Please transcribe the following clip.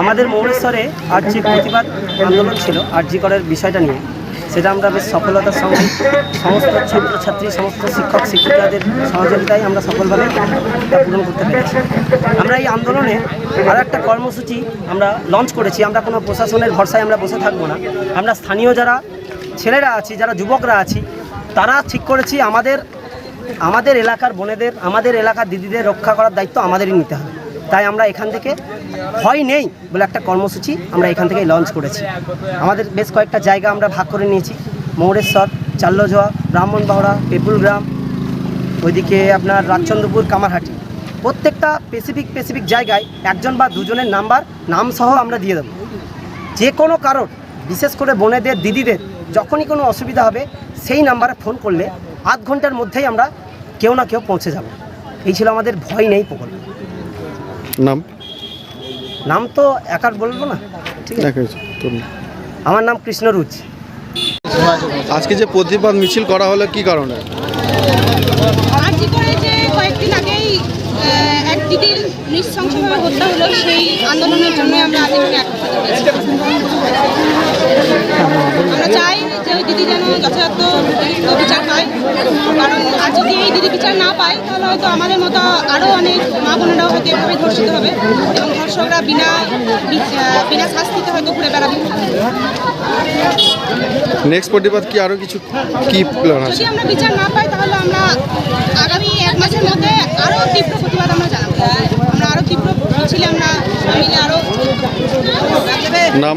আমাদের মৌরেশ্বরে আজ যে প্রতিবাদ আন্দোলন ছিল আরজি করের বিষয়টা নিয়ে, সেটা আমরা বেশ সফলতার সঙ্গে সমস্ত ছাত্রছাত্রী, সমস্ত শিক্ষক শিক্ষিকাদের সহযোগিতায় আমরা সফলভাবে তা পূরণ করতে পেরেছি। আমরা এই আন্দোলনে আরও একটা কর্মসূচি আমরা লঞ্চ করেছি। আমরা কোনো প্রশাসনের ভরসায় আমরা বসে থাকবো না। আমরা স্থানীয় যারা ছেলেরা আছি, যারা যুবকরা আছি, তারা ঠিক করেছি আমাদের এলাকার বোনেদের, আমাদের এলাকার দিদিদের রক্ষা করার দায়িত্ব আমাদেরই নিতে হবে। তাই আমরা এখান থেকে ভয় নেই বলে একটা কর্মসূচি আমরা এখান থেকে লঞ্চ করেছি। আমাদের বেশ কয়েকটা জায়গা আমরা ভাগ করে নিয়েছি। মৌরেশ্বর, চাল্লজোয়া, ব্রাহ্মণবাড়া, পেপুলগ্রাম, ওইদিকে আপনার রাজচন্দ্রপুর, কামারহাটি, প্রত্যেকটা স্পেসিফিক জায়গায় একজন বা দুজনের নামসহ আমরা দিয়ে দেবো। যে কোনো কারোর, বিশেষ করে বোনেদের, দিদিদের যখনই কোনো অসুবিধা হবে সেই নাম্বারে ফোন করলে আধ ঘন্টার মধ্যেই আমরা কেউ না কেউ পৌঁছে যাব। এই ছিল আমাদের ভয় নেই প্রকল্প। নাম তো একার বলবো না, ঠিক আছে? আমার নাম কৃষ্ণরুচ। আজকে যে প্রতিবাদ মিছিল করা হলো কি কারণে? আরজি করে যে কয়েকদিন আগেই এক দিদির নৃশংসভাবে হত্যা হলো, সেই আন্দোলনের জন্য আমরা আজকে আমরা চাই যে ওই দিদি যেন যথাযথ বিচার পায়। কারণ আর যদি এই দিদি বিচার না পায় তাহলে হয়তো আমাদের মতো আরও অনেক মা বোনেরাও হয়তো এভাবে ধর্ষিত হবে এবং ধর্ষকরা বিনা শাস্তিতে হয়তো ঘুরে বেড়াবে। নেক্সট প্রতিবাদ কি আরও কিছু কি প্ল্যান আছে? যদি আমরা বিচার না পাই তাহলে আমরা আগামী 1 মাসের মধ্যে আরও তীব্র প্রতিবাদ আমরা জানাবো। আমরা আরও তীব্র মিছিলে আমরা আরও নাম